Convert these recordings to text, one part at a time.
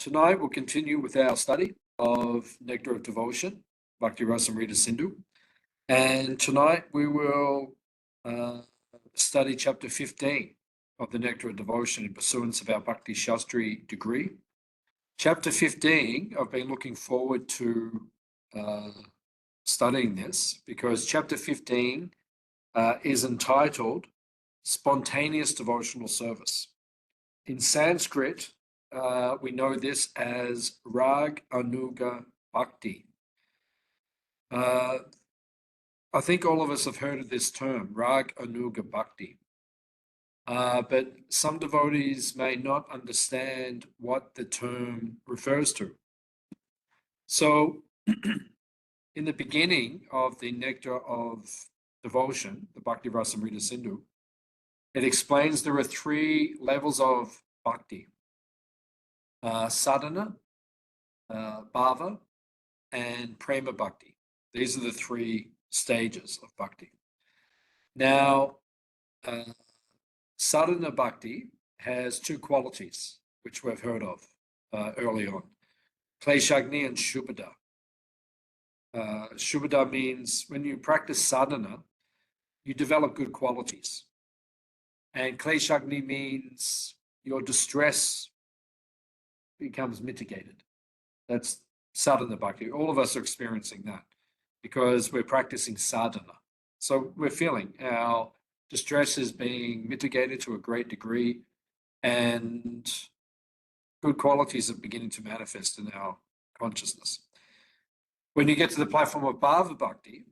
Tonight we'll continue with our study of Nectar of Devotion, Bhakti Rasamrita Sindhu. And tonight we will study chapter 15 of the Nectar of Devotion in pursuance of our Bhakti Shastri degree. Chapter 15, I've been looking forward to studying this because chapter 15 is entitled Spontaneous Devotional Service. In Sanskrit, we know this as Rag Anuga Bhakti. I think all of us have heard of this term, Rag Anuga Bhakti. But some devotees may not understand what the term refers to. So, in the beginning of the Nectar of Devotion, the Bhakti Rasamrita Sindhu, it explains there are three levels of bhakti. Sadhana, bhava, and prema bhakti. These are the three stages of bhakti. Now, sadhana bhakti has two qualities, which we've heard of early on. Kleshagni and Shubhada. Shubhada means when you practice sadhana, you develop good qualities. And Kleshagni means your distress becomes mitigated. That's sadhana bhakti. All of us are experiencing that because we're practicing sadhana. So we're feeling our distress is being mitigated to a great degree and good qualities are beginning to manifest in our consciousness. When you get to the platform of bhava bhakti,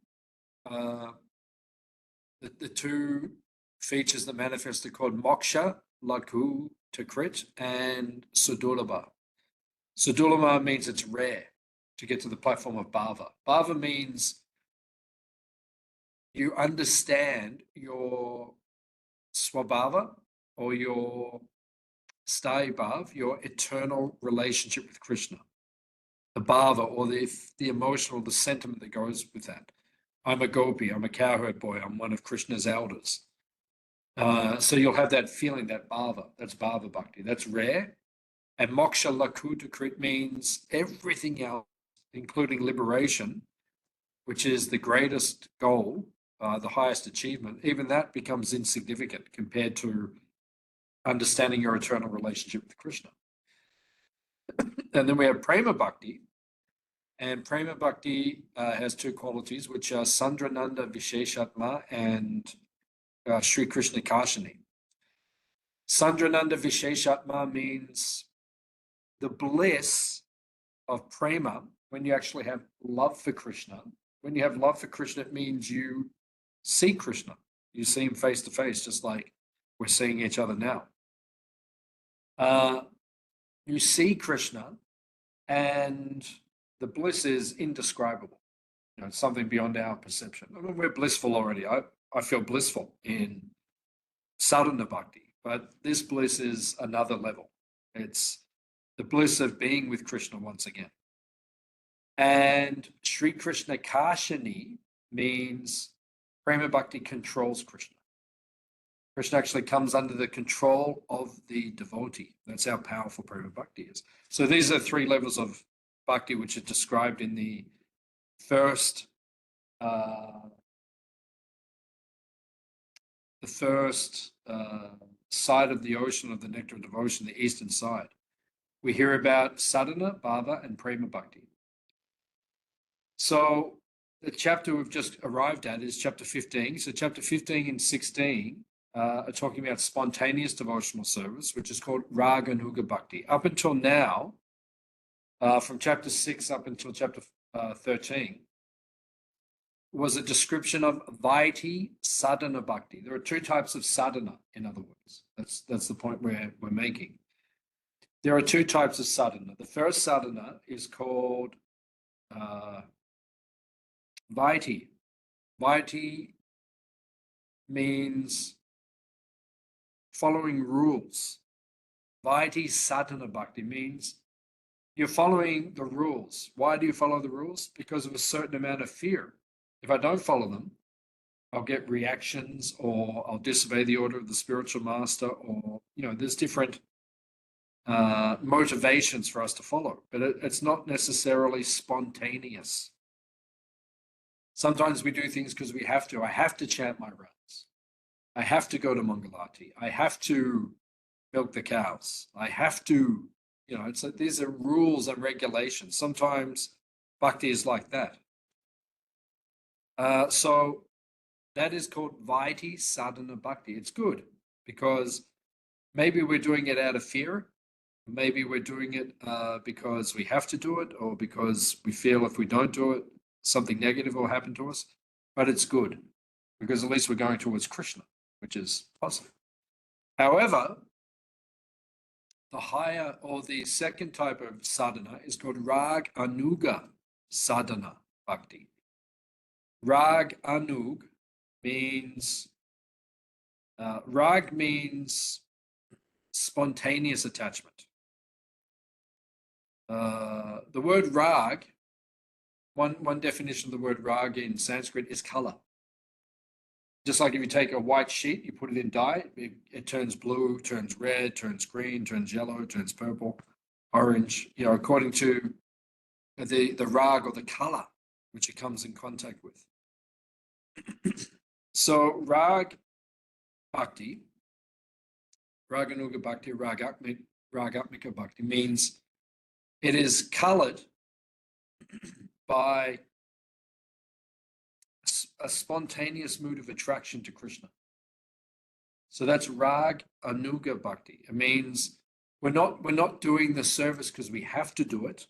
the two features that manifest are called moksha, lakhu, takrit, and sudurlabha. Sudurlabha means it's rare to get to the platform of bhava. Bhava means you understand your swabhava or your sthayi bhav, your eternal relationship with Krishna. The bhava or the emotional, the sentiment that goes with that. I'm a gopi, I'm a cowherd boy, I'm one of Krishna's elders. So you'll have that feeling, that bhava, that's bhava bhakti. That's rare. And moksha lakhu takrit means everything else, including liberation, which is the greatest goal, the highest achievement, even that becomes insignificant compared to understanding your eternal relationship with Krishna. And then we have prema bhakti. And prema bhakti has two qualities, which are Sandrananda Visheshatma and Sri Krishna Kashani. Sandrananda Visheshatma means the bliss of prema when you actually have love for Krishna. When you have love for Krishna, it means you see Krishna. You see him face to face, just like we're seeing each other now. You see Krishna and the bliss is indescribable. You know, it's something beyond our perception. I mean, we're blissful already. I feel blissful in sadhana bhakti, but this bliss is another level. It's the bliss of being with Krishna once again. And Sri Krishna Kashani means prema bhakti controls Krishna. Krishna actually comes under the control of the devotee. That's how powerful prema bhakti is. So these are three levels of bhakti which are described in the first side of the ocean of the Nectar of Devotion, the eastern side. We hear about sadhana, bhava, and prema bhakti. So the chapter we've just arrived at is chapter 15. So chapter 15 and 16 are talking about spontaneous devotional service, which is called Raga Anuga Bhakti. Up until now, from chapter 6 up until chapter 13, was a description of Vaiti Sadhana Bhakti. There are two types of sadhana, in other words. That's the point we're making. There are two types of sadhana. The first sadhana is called Vaiti. Vaiti means following rules. Vaiti Sadhana Bhakti means you're following the rules. Why do you follow the rules? Because of a certain amount of fear. If I don't follow them, I'll get reactions or I'll disobey the order of the spiritual master, or, you know, there's different motivations for us to follow, but it's not necessarily spontaneous. Sometimes we do things because we have to. I have to chant my rounds. I have to go to Mangalati. I have to milk the cows. I have to, it's like these are rules and regulations. Sometimes bhakti is like that. So that is called Vaiti Sadhana Bhakti. It's good because maybe we're doing it out of fear. Maybe we're doing it because we have to do it, or because we feel if we don't do it, something negative will happen to us. But it's good because at least we're going towards Krishna, which is positive. However, the higher or the second type of sadhana is called Rag Anuga Sadhana Bhakti. Rag Anug means, Rag means spontaneous attachment. The word rag, one definition of the word rag in Sanskrit is color. Just like if you take a white sheet, you put it in dye, it turns blue, turns red, turns green, turns yellow, turns purple, orange, according to the rag or the color which it comes in contact with. So rag bhakti, raganuga bhakti, ragatmika bhakti means it is colored by a spontaneous mood of attraction to Krishna. So that's Rag Anuga Bhakti. It means we're not doing the service because we have to do it,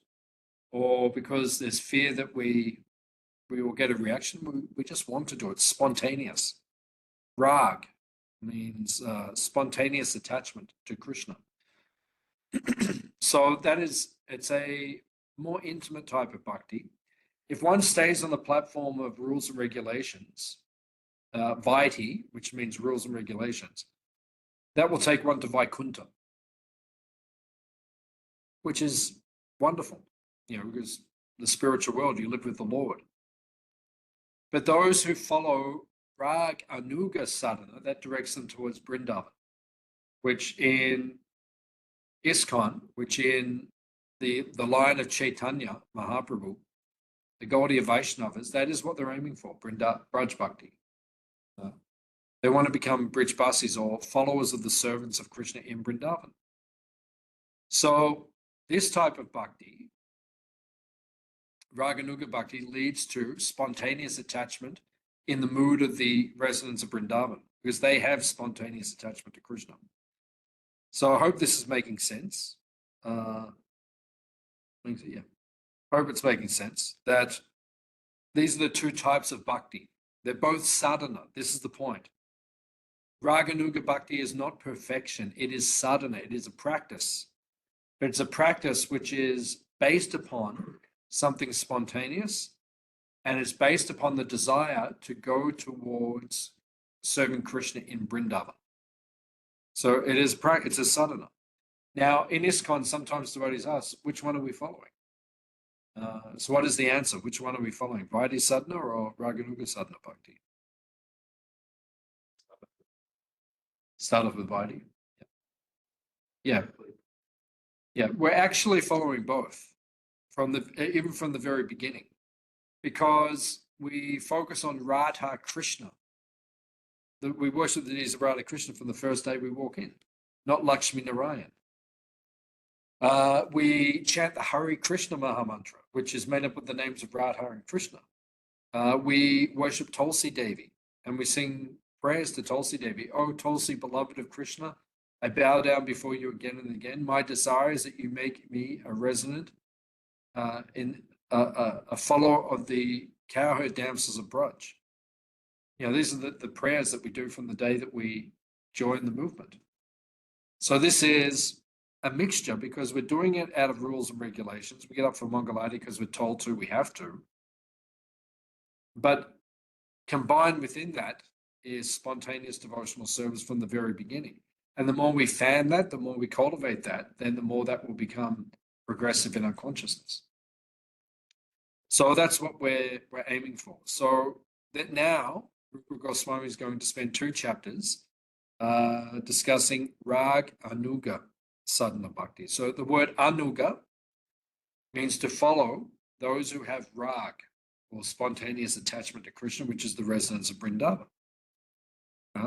or because there's fear that we will get a reaction. We just want to do it. Spontaneous. Rag means spontaneous attachment to Krishna. So it's a more intimate type of bhakti. If one stays on the platform of rules and regulations, Vaiti, which means rules and regulations, that will take one to Vaikuntha, which is wonderful, because the spiritual world, you live with the Lord. But those who follow Rag Anuga Sadhana, that directs them towards Vrindavan, which in ISKCON, which in the line of Chaitanya Mahaprabhu, the Gaudiya Vaishnavas, that is what they're aiming for, Braj Bhakti. They want to become Brijbasis, or followers of the servants of Krishna in Vrindavan. So this type of bhakti, Raganuga Bhakti, leads to spontaneous attachment in the mood of the residents of Vrindavan, because they have spontaneous attachment to Krishna. So I hope this is making sense. I hope it's making sense that these are the two types of bhakti. They're both sadhana. This is the point. Raganuga Bhakti is not perfection. It is sadhana. It is a practice. But it's a practice which is based upon something spontaneous, and it's based upon the desire to go towards serving Krishna in Vrindavan. So it's a sadhana. Now, in ISKCON, sometimes devotees ask, which one are we following? So what is the answer? Which one are we following? Vaiti Sadhana or Raganuga Sadhana Bhakti? Start off with Vaiti. Yeah. We're actually following both even from the very beginning, because we focus on Radha Krishna. We worship the deities of Radha Krishna from the first day we walk in, not Lakshmi Narayan. We chant the Hare Krishna Mahamantra, which is made up of the names of Radha and Krishna. We worship Tulsi Devi, and we sing prayers to Tulsi Devi. Oh, Tulsi, beloved of Krishna, I bow down before you again and again. My desire is that you make me a resident in a follower of the cowherd damsels of Braj. These are the prayers that we do from the day that we join the movement. So this is a mixture, because we're doing it out of rules and regulations. We get up for Mangalati because we're told to, we have to. But combined within that is spontaneous devotional service from the very beginning. And the more we fan that, the more we cultivate that, then the more that will become progressive in our consciousness. So that's what we're aiming for. So that now, Rupa Goswami is going to spend 2 chapters discussing Rag Anuga sadhana bhakti. So the word anuga means to follow those who have rag, or spontaneous attachment to Krishna, which is the resonance of Vrindavan.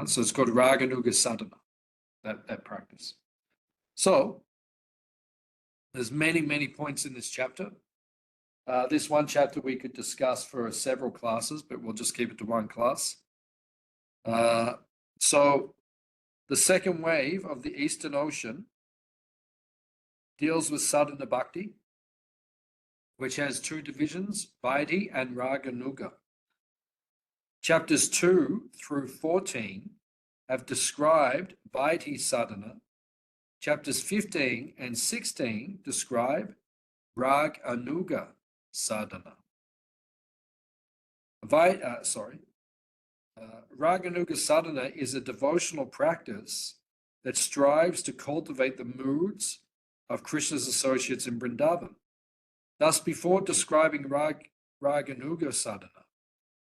So it's called raganuga sadhana, that practice. So there's many points in this chapter. This one chapter we could discuss for several classes, but we'll just keep it to one class. So the second wave of the Eastern Ocean deals with sadhana bhakti, which has two divisions, Vaidhi and Raganuga. Chapters 2 through 14 have described Vaidhi sadhana. Chapters 15 and 16 describe Raganuga sadhana. Raganuga sadhana is a devotional practice that strives to cultivate the moods of Krishna's associates in Vrindavan. Thus, before describing Raganuga sadhana,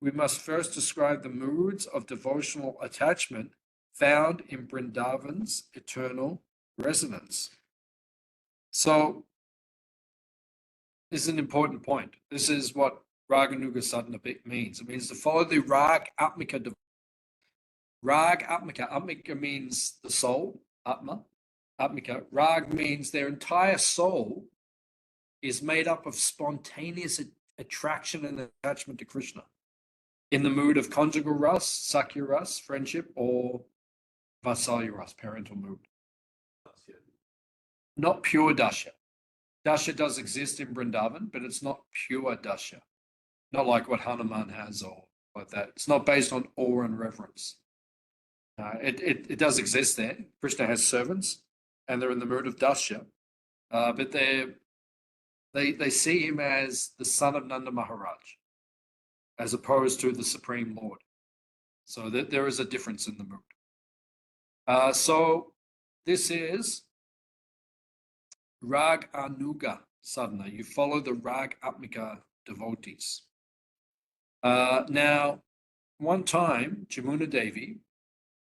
we must first describe the moods of devotional attachment found in Vrindavan's eternal resonance. So, this is an important point. This is what Raganuga sadhana means. It means to follow the Rag Atmika devotion. Rag Atmika. Atmika means the soul, Atma. Atmika. Rag means their entire soul is made up of spontaneous attraction and attachment to Krishna in the mood of conjugal ras, sakya ras, friendship, or vasalya ras, parental mood. Not pure dasha. Dasha does exist in Vrindavan, but it's not pure dasha. Not like what Hanuman has or like that. It's not based on awe and reverence. It does exist there. Krishna has servants, and they're in the mood of dasha, but they see him as the son of Nanda Maharaj, as opposed to the Supreme Lord. So there is a difference in the mood. So this is Rag Anuga sadhana. You follow the Rag Atmika devotees. Now, one time, Jamuna Devi,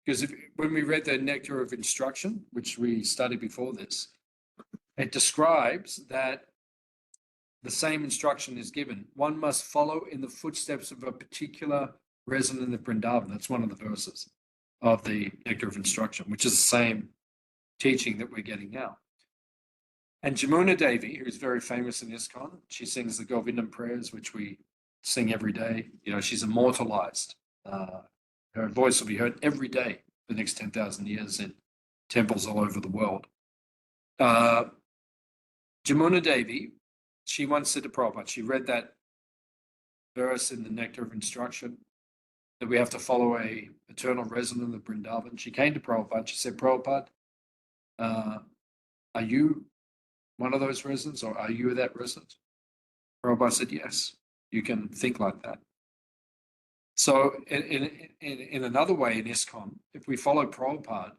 because when we read the Nectar of Instruction, which we studied before this, it describes that the same instruction is given. One must follow in the footsteps of a particular resident of Vrindavan. That's one of the verses of the Nectar of Instruction, which is the same teaching that we're getting now. And Jamuna Devi, who's very famous in ISKCON, she sings the Govindam prayers, which we sing every day. You know, she's immortalized. Her voice will be heard every day for the next 10,000 years in temples all over the world. Jamuna Devi, she once said to Prabhupada, she read that verse in the Nectar of Instruction, that we have to follow a eternal resident of Vrindavan. She came to Prabhupada, she said, Prabhupada, are you one of those residents, or are you that resident? Prabhupada said, yes, you can think like that. So in another way in ISKCON, if we follow Prabhupada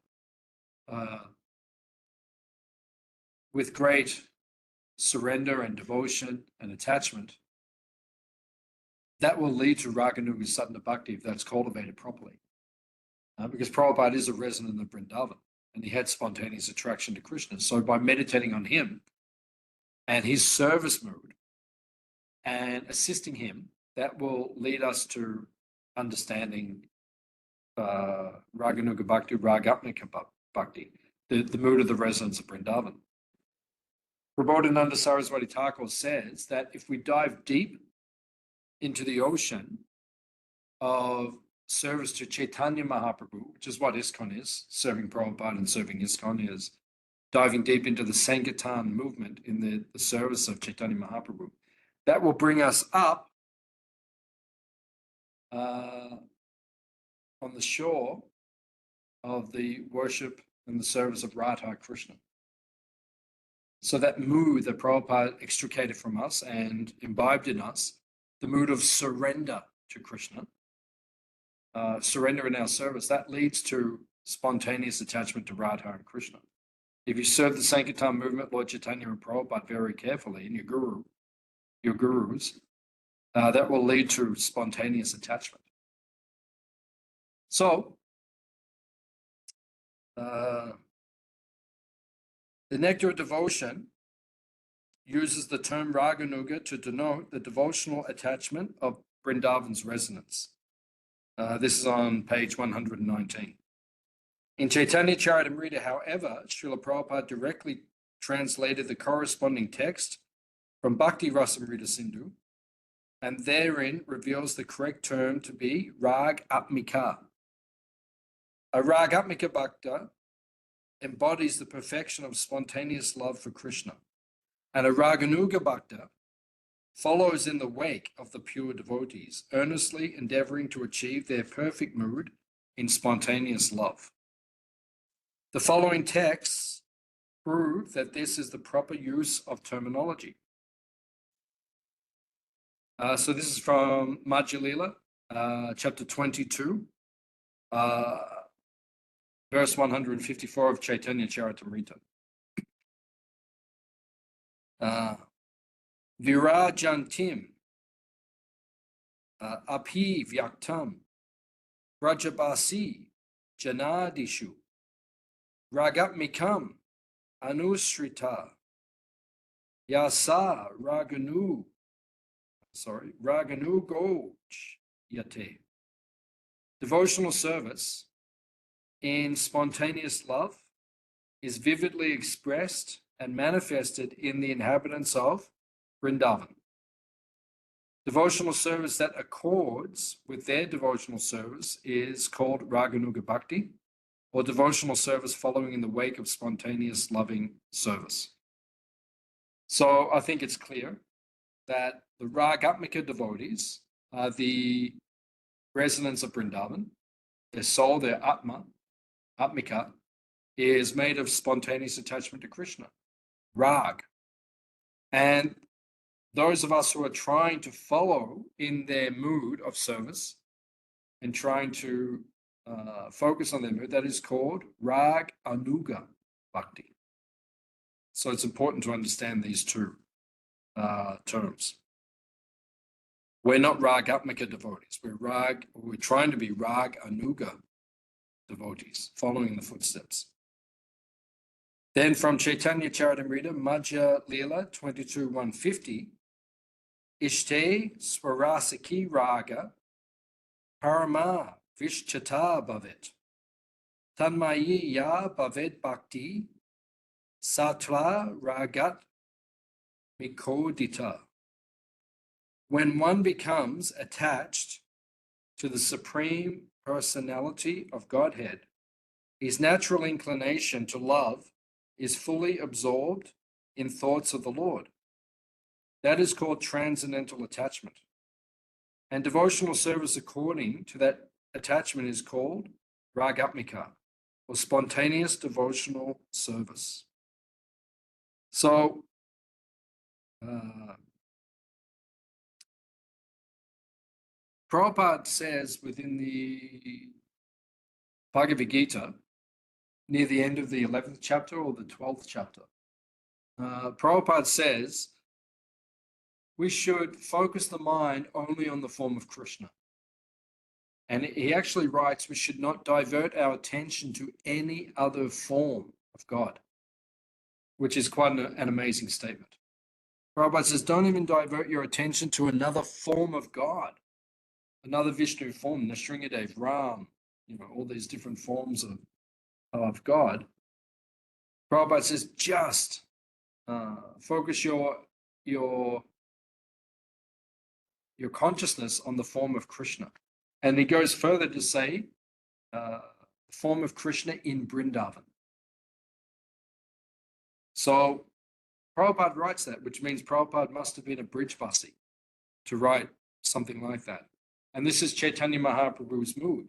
with great surrender and devotion and attachment, that will lead to Raganuga sadhana bhakti if that's cultivated properly. Because Prabhupada is a resident of Vrindavan, and he had spontaneous attraction to Krishna. So by meditating on him and his service mood and assisting him, that will lead us to understanding Raganuga bhakti, Ragatmika bhakti, the mood of the residents of Vrindavan. Prabodhananda Saraswati Thakur says that if we dive deep into the ocean of service to Chaitanya Mahaprabhu, which is what ISKCON is, serving Prabhupada and serving ISKCON is diving deep into the Sankirtan movement in the service of Chaitanya Mahaprabhu. That will bring us up on the shore of the worship and the service of Radha Krishna. So that mood that Prabhupada extricated from us and imbibed in us, the mood of surrender to Krishna, surrender in our service, that leads to spontaneous attachment to Radha and Krishna. If you serve the Sankirtan movement, Lord Chaitanya and Prabhupada very carefully, and your gurus, that will lead to spontaneous attachment. So, The Nectar of Devotion uses the term Raganuga to denote the devotional attachment of Vrindavan's resonance. This is on page 119. In Chaitanya Charitamrita, however, Srila Prabhupada directly translated the corresponding text from Bhakti Rasamrita Sindhu, and therein reveals the correct term to be Rag Atmika. A Rag Atmika Bhakta embodies the perfection of spontaneous love for Krishna, and a Raganuga Bhakta follows in the wake of the pure devotees, earnestly endeavoring to achieve their perfect mood in spontaneous love. The following texts prove that this is the proper use of terminology. So this is from Madhya Lila, chapter 22, verse 154 of Chaitanya Charitamrita. Virajantim api vyaktam rajabasi janadishu ragatmikam anusrita yasa raganu goj yate. Devotional service in spontaneous love is vividly expressed and manifested in the inhabitants of Vrindavan. Devotional service that accords with their devotional service is called Raganuga Bhakti, or devotional service following in the wake of spontaneous loving service. So I think it's clear that the Ragatmika devotees are the residents of Vrindavan. Their soul, their Atmika, is made of spontaneous attachment to Krishna, Rag. And those of us who are trying to follow in their mood of service and trying to focus on their mood, that is called Rag Anuga Bhakti. So it's important to understand these two terms. We're not Rag Atmika devotees. We're trying to be Rag Anuga devotees, following the footsteps. Then from Chaitanya Charitamrita, Madhya Lila 22.150, Ishte Swarasaki Raga Parama Vishchata Bhavet Tanmayi Ya Bhavet Bhakti Satla Ragat Mikodita. When one becomes attached to the Supreme Personality of Godhead, his natural inclination to love is fully absorbed in thoughts of the Lord. That is called transcendental attachment. And devotional service according to that attachment is called Ragatmika, or spontaneous devotional service. So, Prabhupada says within the Bhagavad Gita, near the end of the 11th chapter or the 12th chapter, Prabhupada says we should focus the mind only on the form of Krishna. And he actually writes we should not divert our attention to any other form of God, which is quite an amazing statement. Prabhupada says, don't even divert your attention to another form of God, another Vishnu form, Nrsimhadev, Ram, all these different forms of God. Prabhupada says, just focus your consciousness on the form of Krishna. And he goes further to say, the form of Krishna in Vrindavan. So Prabhupada writes that, which means Prabhupada must have been a bridgebasi to write something like that. And this is Chaitanya Mahaprabhu's mood,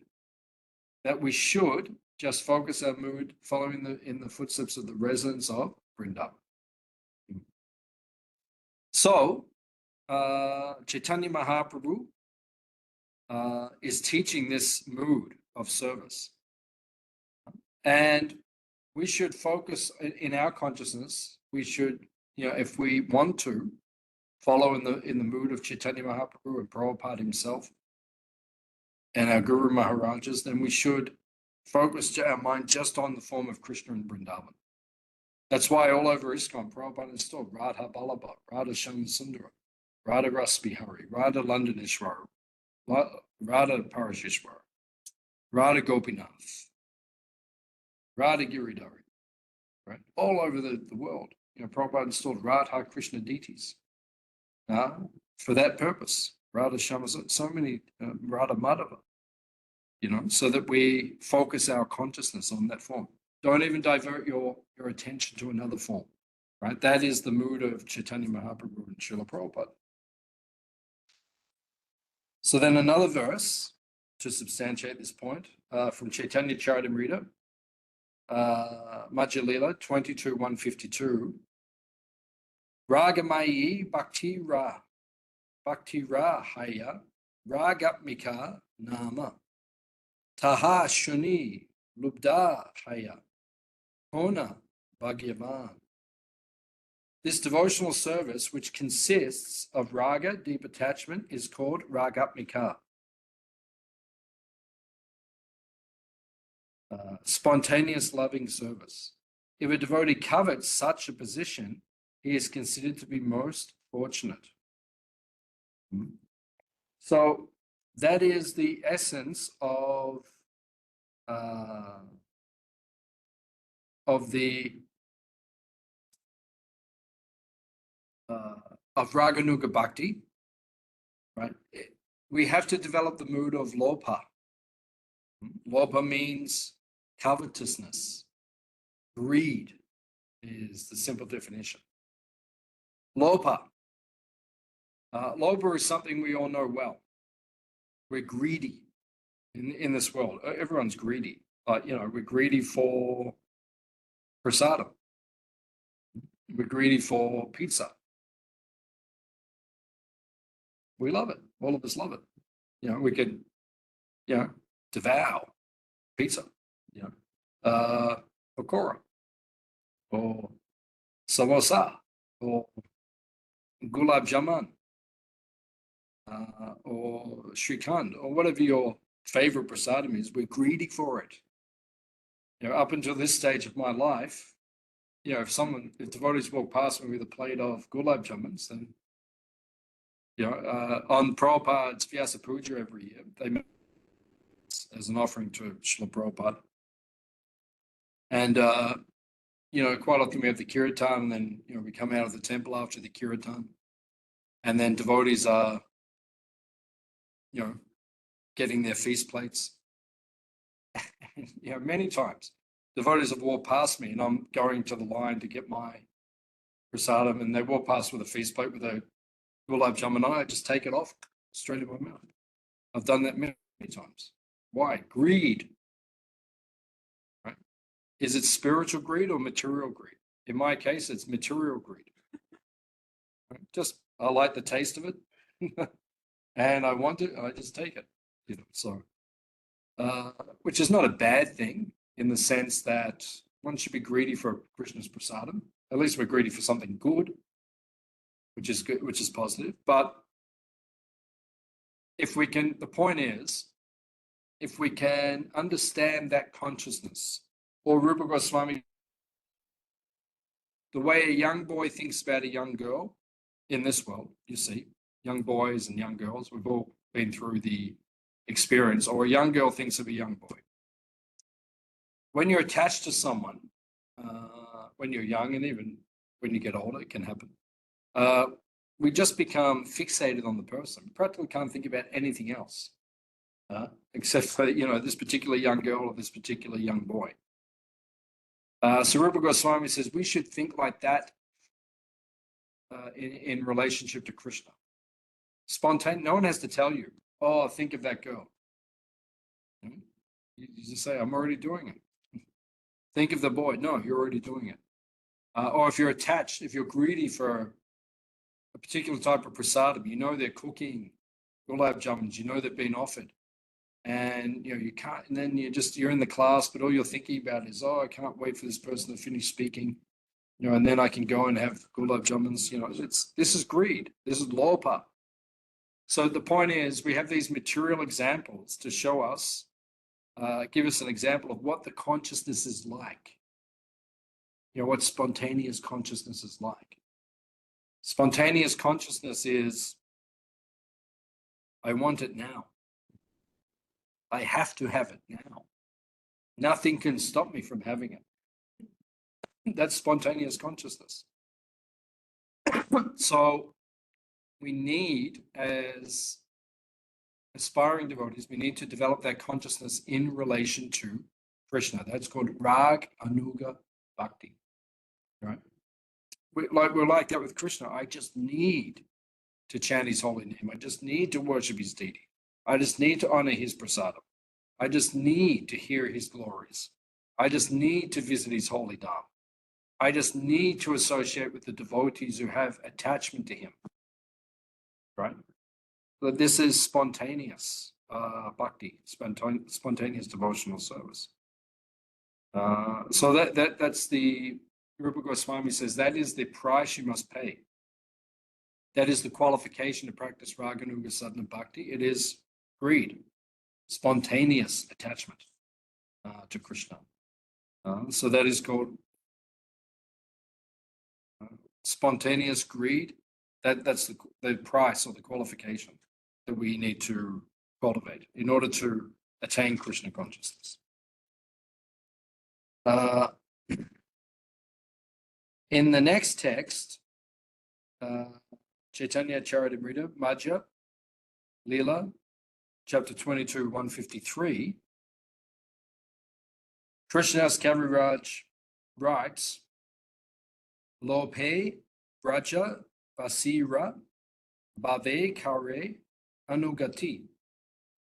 that we should just focus our mood following in the footsteps of the residents of Vrindavan. So, Chaitanya Mahaprabhu is teaching this mood of service. And we should focus in our consciousness. We should, if we want to follow in the mood of Chaitanya Mahaprabhu and Prabhupada himself and our Guru Maharajas, then we should focus our mind just on the form of Krishna in Vrindavan. That's why all over ISKCON, Prabhupada installed Radha Ballabha, Radha Sundara, Radha Rasbihari, Radha Londonishwara, Radha Parashishwara, Radha Gopinath, Radha Giridhari, right? All over the world. Prabhupada installed Radha Krishna deities for that purpose. Radha Shama, so many, Radha Madhava, so that we focus our consciousness on that form. Don't even divert your attention to another form, right? That is the mood of Chaitanya Mahaprabhu and Srila Prabhupada. So then another verse to substantiate this point from Chaitanya Charitamrita, Madhya Lila 22:152. Ragamayi Bhakti Haya Ragatmika Nama Taha Shuni Lubda Haya Hona Bhagyavan. This devotional service, which consists of raga, deep attachment, is called ragatmika. Spontaneous loving service. If a devotee covets such a position, he is considered to be most fortunate. So that is the essence of Raganuga Bhakti, right? We have to develop the mood of lopa. Lopa means covetousness, greed is the simple definition. Lopa. Lopa is something we all know well. We're greedy in this world. Everyone's greedy. We're greedy for prasadam. We're greedy for pizza. We love it. All of us love it. We could, devour pizza, pakora, or samosa, or gulab jamun, or shrikand, or whatever your favorite prasadam is. We're greedy for it. Up until this stage of my life, if devotees walk past me with a plate of gulab jamuns, then on Prabhupada's Vyasa Puja every year, they make as an offering to Srila Prabhupada. And, quite often we have the kirtan, and then, we come out of the temple after the kirtan. And then devotees are, getting their feast plates. Many times devotees have walked past me and I'm going to the line to get my prasadam, and they walk past with a feast plate with a gulab jamun, and I just take it off straight in my mouth. I've done that many times. Why? Greed. Right? Is it spiritual greed or material greed? In my case, it's material greed. Right? I like the taste of it, and I want it, and I just take it. Which is not a bad thing in the sense that one should be greedy for Krishna's prasadam. At least we're greedy for something good, which is good, which is positive. But the point is, if we can understand that consciousness, or Rupa Goswami, the way a young boy thinks about a young girl in this world, young boys and young girls, we've all been through the experience, or a young girl thinks of a young boy. When you're attached to someone, when you're young, and even when you get older, it can happen. We just become fixated on the person. We practically can't think about anything else, except for, this particular young girl or this particular young boy. So Rupa Goswami says we should think like that in relationship to Krishna. Spontaneous. No one has to tell you, oh, think of that girl. You just say, I'm already doing it. Think of the boy. No, you're already doing it. Or if you're attached, if you're greedy for a particular type of prasadam, they're cooking gulab jamuns, they've been offered. And, you can't, and then you're in the class, but all you're thinking about is, oh, I can't wait for this person to finish speaking, and then I can go and have gulab jamuns. This is greed. This is lopa. So the point is, we have these material examples to show us, give us an example of what the consciousness is like. what spontaneous consciousness is like. Spontaneous consciousness is, I want it now. I have to have it now. Nothing can stop me from having it. That's spontaneous consciousness. So we need, as aspiring devotees, we need to develop that consciousness in relation to Krishna. That's called Rag Anuga Bhakti. Right? We're like that with Krishna. I just need to chant his holy name. I just need to worship his deity. I just need to honor his prasadam. I just need to hear his glories. I just need to visit his holy dham. I just need to associate with the devotees who have attachment to him. Right? But this is spontaneous bhakti, spontaneous devotional service. So that's the Rupa Goswami says that is the price you must pay. That is the qualification to practice Raganuga Sadhana Bhakti. It is greed, spontaneous attachment to Krishna. So that is called spontaneous greed. That's the price or the qualification that we need to cultivate in order to attain Krishna consciousness. In the next text, Chaitanya Charitamrita, Madhya, Leela, chapter 22, 153, Krishnadas Kaviraj writes, Lope, Braja, Vasira, Bhave Kare, Anugati,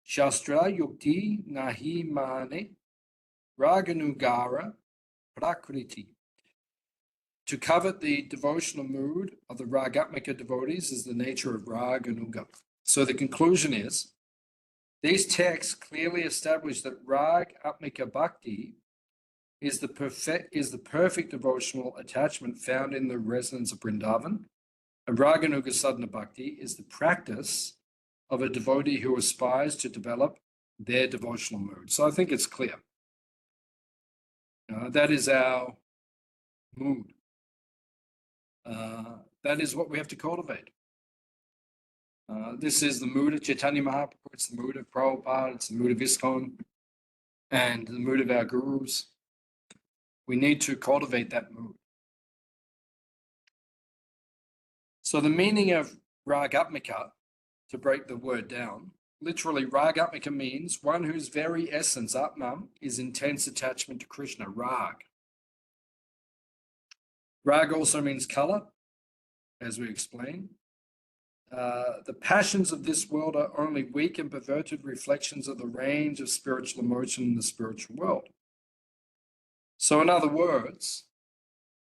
Shastra Yukti Nahi Mane, Raganugara, Prakriti. To covet the devotional mood of the Ragatmika devotees is the nature of Raganuga. So the conclusion is, these texts clearly establish that Ragatmika Bhakti is the perfect devotional attachment found in the resonance of Vrindavan, and Raganuga Sadhana Bhakti is the practice of a devotee who aspires to develop their devotional mood. So I think it's clear. That is our mood. That is what we have to cultivate. This is the mood of Chaitanya Mahaprabhu, it's the mood of Prabhupada, it's the mood of ISKCON, and the mood of our gurus. We need to cultivate that mood. So the meaning of Ragatmika, to break the word down, literally Ragatmika means one whose very essence, Atman, is intense attachment to Krishna, Rag. Rag also means color, as we explained. The passions of this world are only weak and perverted reflections of the range of spiritual emotion in the spiritual world. So in other words,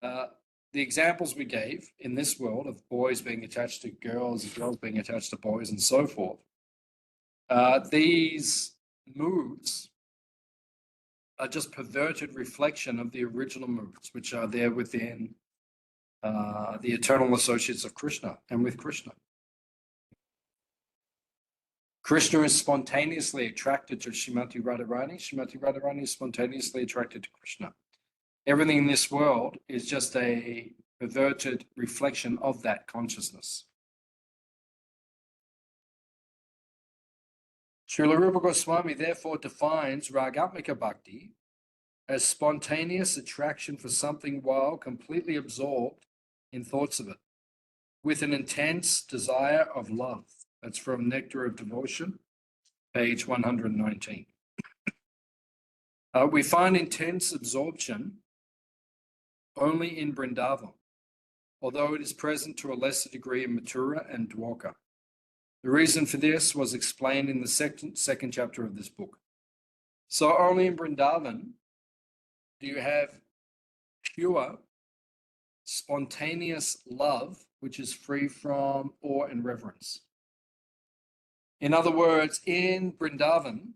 the examples we gave in this world of boys being attached to girls, girls being attached to boys, and so forth, these moods are just perverted reflection of the original moods, which are there within the eternal associates of Krishna and with Krishna. Krishna is spontaneously attracted to Srimati Radharani. Srimati Radharani is spontaneously attracted to Krishna. Everything in this world is just a perverted reflection of that consciousness. Srila Rupa Goswami therefore defines Ragatmika Bhakti as spontaneous attraction for something while completely absorbed in thoughts of it, with an intense desire of love. That's from Nectar of Devotion, page 119. We find intense absorption only in Vrindavan, although it is present to a lesser degree in Mathura and Dwarka. The reason for this was explained in the second chapter of this book. So only in Vrindavan do you have pure, spontaneous love, which is free from awe and reverence. In other words, in Vrindavan,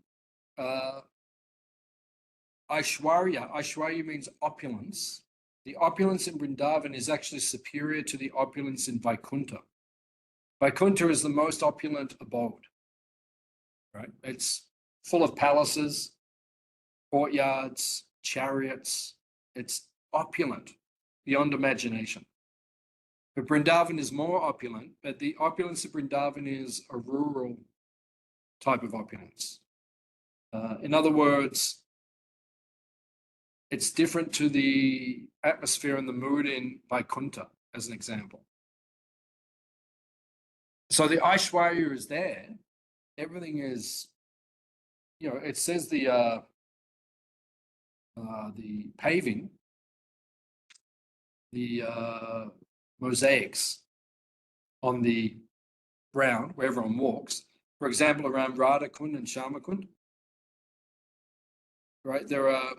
Aishwarya means opulence. The opulence in Vrindavan is actually superior to the opulence in Vaikuntha. Vaikuntha is the most opulent abode, right? It's full of palaces, courtyards, chariots. It's opulent. beyond imagination. But Vrindavan is more opulent, but the opulence of Vrindavan is a rural type of opulence. In other words, it's different to the atmosphere and the mood in Vaikuntha, as an example. So the Aishwarya is there. Everything is, it says the paving, the mosaics on the ground where everyone walks. For example, around Radha Kund and Shama Kund, right? There are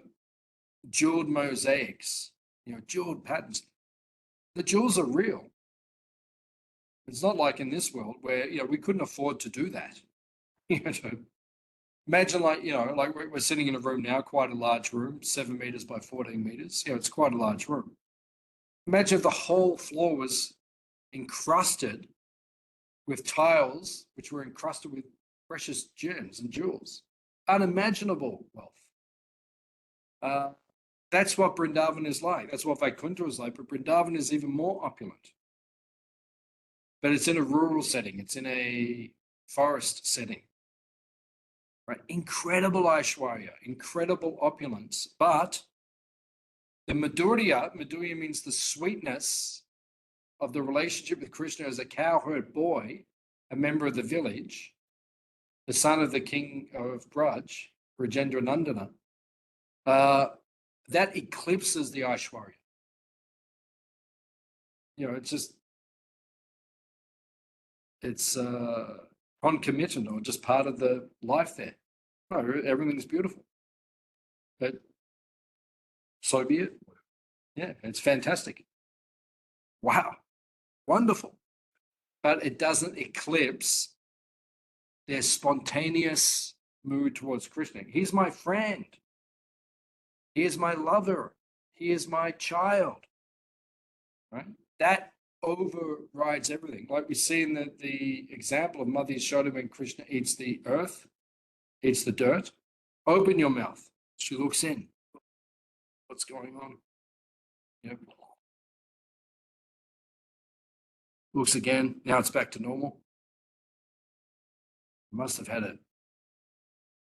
jeweled mosaics, jeweled patterns. The jewels are real. It's not like in this world where, we couldn't afford to do that. Imagine like we're sitting in a room now, quite a large room, 7 meters by 14 meters. It's quite a large room. Imagine if the whole floor was encrusted with tiles, which were encrusted with precious gems and jewels. Unimaginable wealth. That's what Vrindavan is like. That's what Vaikuntha is like, but Vrindavan is even more opulent. But it's in a rural setting. It's in a forest setting. Right? Incredible Aishwarya, incredible opulence. But the Madhurya means the sweetness of the relationship with Krishna as a cowherd boy, a member of the village, the son of the king of Braj, Rajendra Nandana, that eclipses the Aishwarya. It's concomitant or just part of the life there. No, everything's beautiful. But so be it. Yeah, it's fantastic. Wow, wonderful. But it doesn't eclipse their spontaneous mood towards Krishna. He's my friend. He is my lover. He is my child. Right? That overrides everything. Like we see in the example of Mother Yashoda when Krishna eats the earth, eats the dirt. Open your mouth. She looks in. What's going on? Yep. Looks again. Now it's back to normal. Must have had a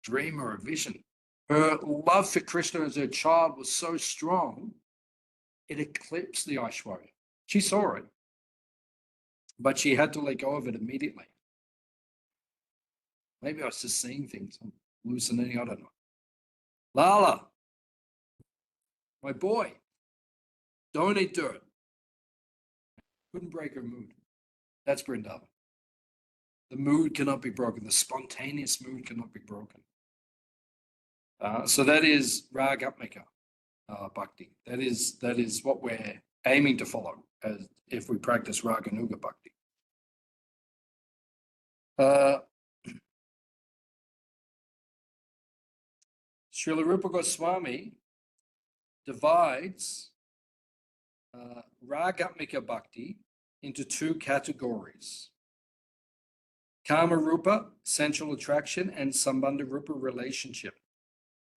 dream or a vision. Her love for Krishna as her child was so strong, it eclipsed the Aishwarya. She saw it, but she had to let go of it immediately. Maybe I was just seeing things. I'm hallucinating. I don't know. Lala, my boy, don't eat dirt. Couldn't break her mood. That's Vrindavan. The mood cannot be broken. The spontaneous mood cannot be broken. So that is Ragatmika Bhakti. That is what we're aiming to follow as if we practice Raganuga Bhakti. Srila Rupa Goswami divides Ragatmika Bhakti into two categories. Kama Rupa, sensual attraction, and Sambandha Rupa, relationship.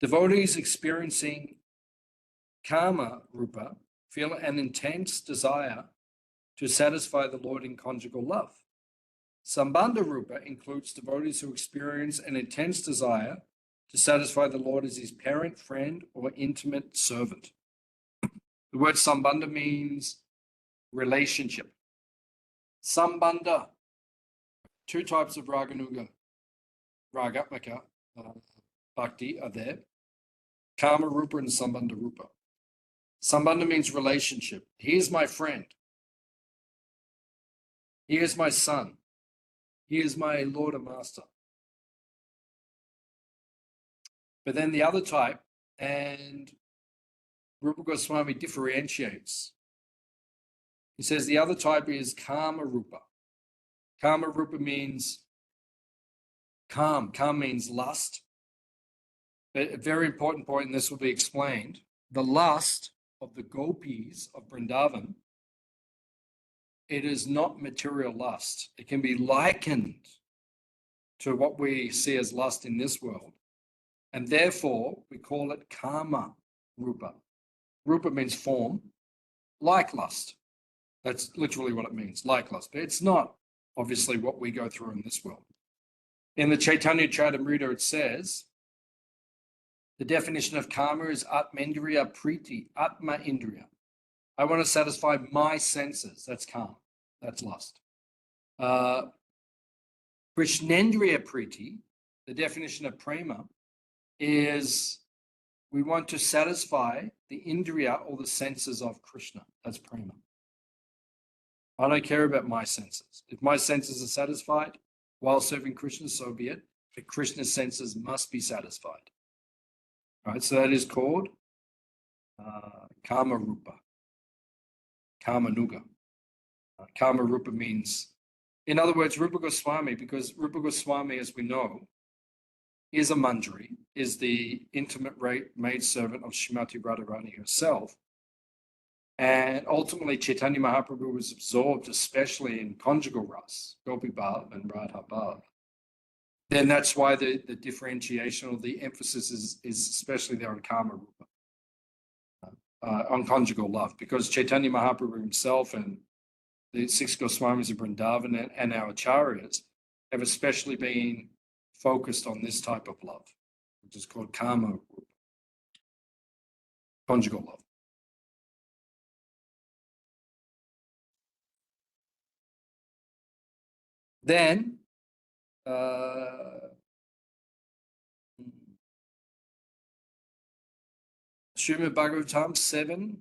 Devotees experiencing Kama Rupa feel an intense desire to satisfy the Lord in conjugal love. Sambandha Rupa includes devotees who experience an intense desire to satisfy the Lord as his parent, friend, or intimate servant. The word Sambandha means relationship. Sambandha, two types of Raganuga, Ragatmika Bhakti are there. Kama Rupa and Sambandha Rupa. Sambandha means relationship. He is my friend. He is my son. He is my Lord and Master. But then the other type, and Rupa Goswami differentiates. He says the other type is Kama Rupa. Kama Rupa means calm. Calm means lust. But a very important point, and this will be explained, the lust of the gopis of Vrindavan, it is not material lust. It can be likened to what we see as lust in this world. And therefore, we call it Kama Rupa. Rupa means form. like lust. That's literally what it means, like lust. But it's not obviously what we go through in this world. In the Chaitanya Charitamrita, it says, the definition of karma is atmendriya priti, atma indriya. I want to satisfy my senses. That's karma. That's lust. Krishnendriya priti, the definition of prema, is we want to satisfy the indriya or the senses of Krishna. That's prema. I don't care about my senses. If my senses are satisfied while serving Krishna, so be it. But Krishna's senses must be satisfied. All right, so that is called Kama Rupa, Kama Nuga. Kama Rupa means, in other words, Rupa Goswami, because Rupa Goswami, as we know, is a Manjari, is the intimate maidservant of Srimati Radharani herself. And ultimately, Chaitanya Mahaprabhu was absorbed, especially in conjugal ras, Gopi Bhav and Radha Bhav. Then that's why the differentiation or the emphasis is especially there on Kama Rupa, on conjugal love, because Chaitanya Mahaprabhu himself and the six Goswamis of Vrindavan and our acharyas have especially been focused on this type of love, which is called Kama Rupa, conjugal love. Then, Srimad Bhagavatam 7,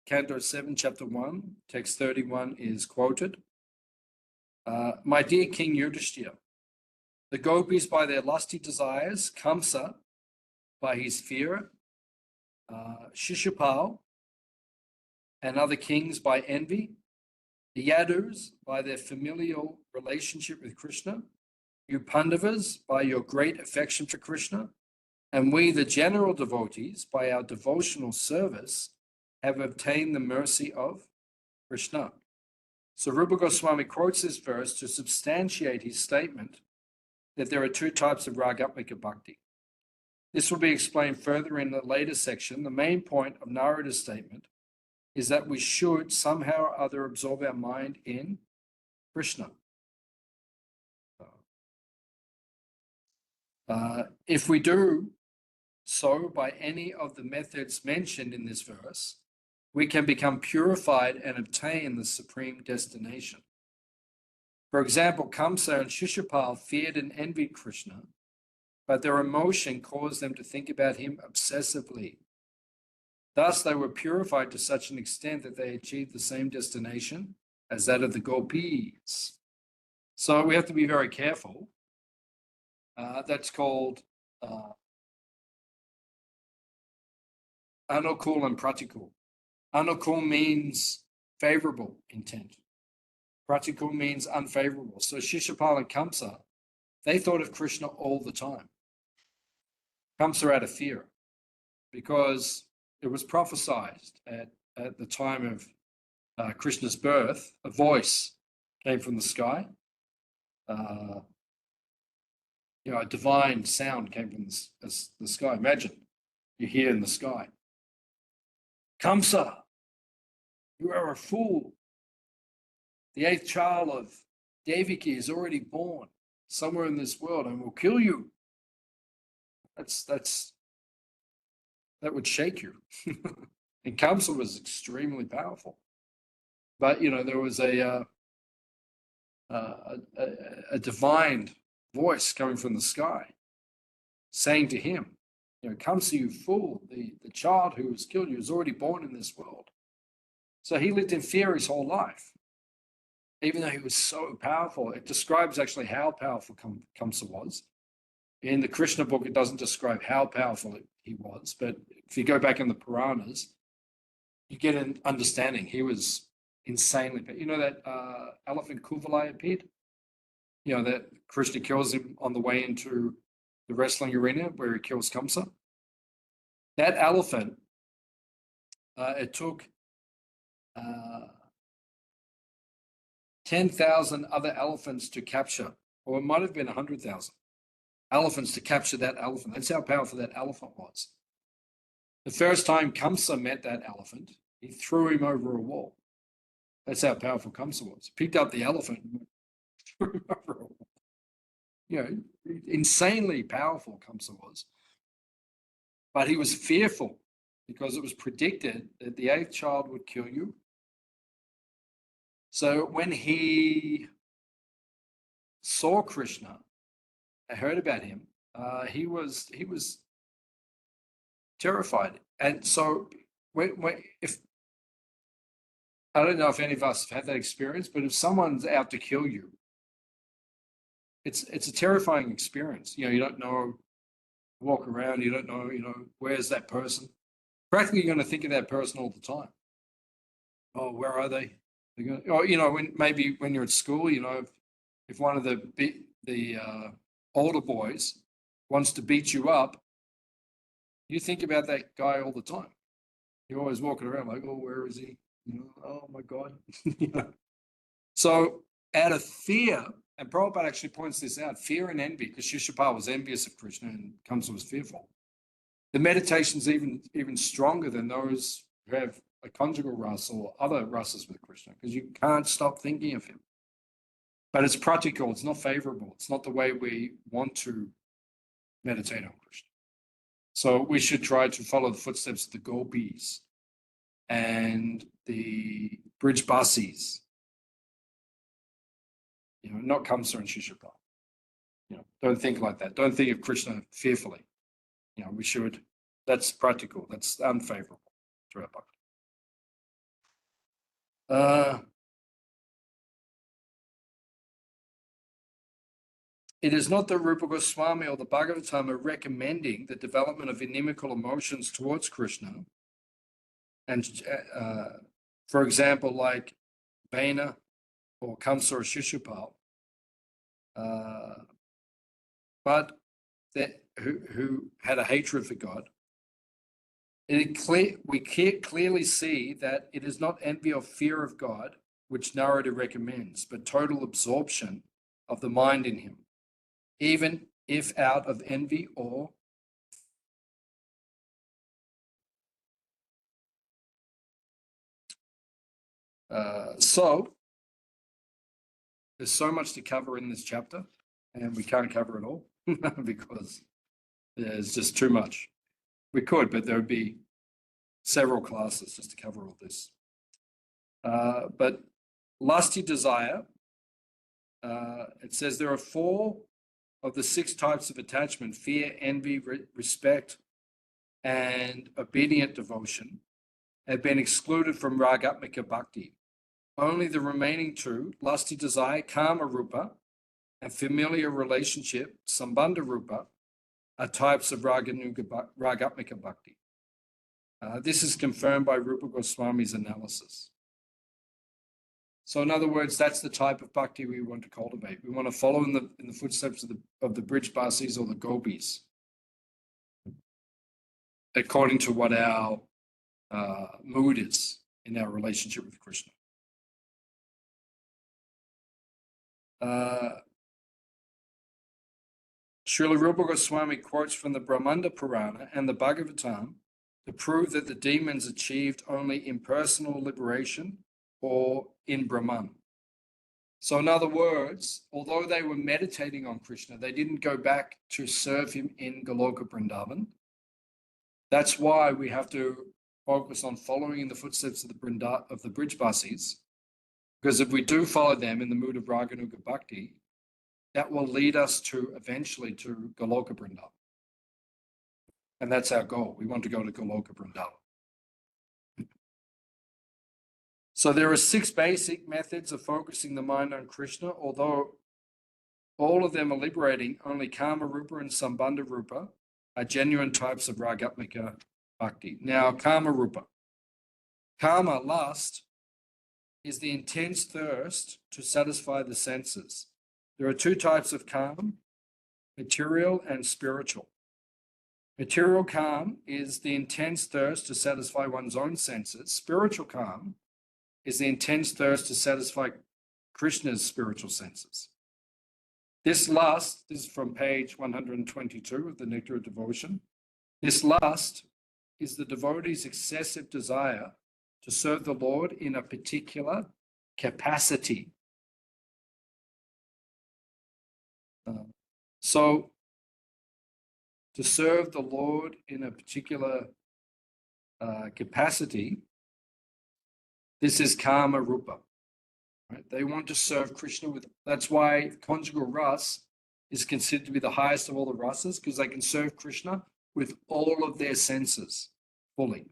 Canto 7, Chapter 1, Text 31 is quoted. My dear King Yudhishthira, the gopis by their lusty desires, Kamsa by his fear, Shishupal and other kings by envy, the Yadus by their familial relationship with Krishna, you Pandavas by your great affection for Krishna, and we, the general devotees, by our devotional service, have obtained the mercy of Krishna. So Rupa Goswami quotes this verse to substantiate his statement that there are two types of Ragatmika Bhakti. This will be explained further in the later section. The main point of Narada's statement is that we should somehow or other absorb our mind in Krishna. If we do so by any of the methods mentioned in this verse, we can become purified and obtain the supreme destination. For example, Kamsa and Shishupal feared and envied Krishna, but their emotion caused them to think about him obsessively. Thus, they were purified to such an extent that they achieved the same destination as that of the gopis. So we have to be very careful. That's called anukul and pratikul. Anukul means favorable intent. Pratikul means unfavorable. So Shishupal and Kamsa, they thought of Krishna all the time. Kamsa out of fear, because it was prophesied at the time of Krishna's birth, a voice came from the sky. A divine sound came from the sky. Imagine you hear in the sky, Kamsa, you are a fool. The eighth child of Devaki is already born somewhere in this world and will kill you. That would shake you. And Kamsa was extremely powerful. But, there was a divine voice coming from the sky saying to him, Kamsa, you fool, the child who was killed you is already born in this world. So he lived in fear his whole life, even though he was so powerful. It describes actually how powerful Kamsa was. In the Krishna book, it doesn't describe how powerful he was, but if you go back in the Puranas, you get an understanding. He was insanely powerful. You know that elephant Kuvalaya appeared? That Krishna kills him on the way into the wrestling arena where he kills Kamsa. That elephant, it took 10,000 other elephants to capture, or it might have been 100,000 elephants to capture that elephant. That's how powerful that elephant was. The first time Kamsa met that elephant, He threw him over a wall. That's how powerful Kamsa was. Picked up the elephant and threw him over a wall. You know, insanely powerful Kamsa was. But he was fearful because it was predicted that the 8th child would kill you. So when he saw Krishna and heard about him, he was terrified. And so if I don't know if any of us have had that experience, but if someone's out to kill you, it's a terrifying experience. You know, you don't know, walk around, you don't know, where's that person? Practically, you're going to think of that person all the time. Oh, where are they? When you're at school, if one of the older boys wants to beat you up, you think about that guy all the time. You're always walking around like, oh, where is he? Oh my God. So out of fear, and Prabhupada actually points this out, fear and envy, because Shishupal was envious of Krishna and Kamsa was fearful. The meditation's even stronger than those who have a conjugal rasa or other rasas with Krishna, because you can't stop thinking of him. But it's practical, it's not favorable, it's not the way we want to meditate on Krishna. So we should try to follow the footsteps of the gopis and the Brijbasis, not Kamsa and Shishupal. Don't think like that. Don't think of Krishna fearfully. We should. That's practical. That's unfavorable to our bhakti. It is not that Rupa Goswami or the Bhagavatam are recommending the development of inimical emotions towards Krishna. And, for example, like Bena or Kamsa or Shishupal, but who had a hatred for God. We clearly see that it is not envy or fear of God, which Narada recommends, but total absorption of the mind in him, even if out of envy or so there's so much to cover in this chapter, and we can't cover it all because there's just too much. We could, but there would be several classes just to cover all this. But lusty desire, it says there are 4 of the 6 types of attachment: fear, envy, respect, and obedient devotion, have been excluded from Ragatmika Bhakti. Only the remaining 2, lusty desire, Kama Rupa, and familiar relationship, Sambandha Rupa, are types of Ragatmika Bhakti. This is confirmed by Rupa Goswami's analysis. So in other words, that's the type of bhakti we want to cultivate. We want to follow in the footsteps of the Brijbasis or the gopis, according to what our mood is in our relationship with Krishna. Srila Rupa Goswami quotes from the Brahmanda Purana and the Bhagavatam to prove that the demons achieved only impersonal liberation or in Brahman. So in other words, although they were meditating on Krishna, they didn't go back to serve him in Goloka Vrindavan. That's why we have to focus on following in the footsteps of the Brijbasis, because if we do follow them in the mood of Raganuga Bhakti, that will lead us to eventually to Goloka Vrindavan. And that's our goal. We want to go to Goloka Vrindavan. So there are 6 basic methods of focusing the mind on Krishna, although all of them are liberating. Only Kama Rupa and Sambandha Rupa are genuine types of Ragatmika Bhakti. Now, Kama Rupa. Kama, lust, is the intense thirst to satisfy the senses. There are 2 types of Kama, material and spiritual. Material Kama is the intense thirst to satisfy one's own senses. Spiritual Kama is the intense thirst to satisfy Krishna's spiritual senses. This lust, this is from page 122 of the Nectar of Devotion. This lust is the devotee's excessive desire to serve the Lord in a particular capacity. So, to serve the Lord in a particular capacity, this is Kama Rupa. Right? They want to serve Krishna with, that's why conjugal ras is considered to be the highest of all the rasas, because they can serve Krishna with all of their senses fully.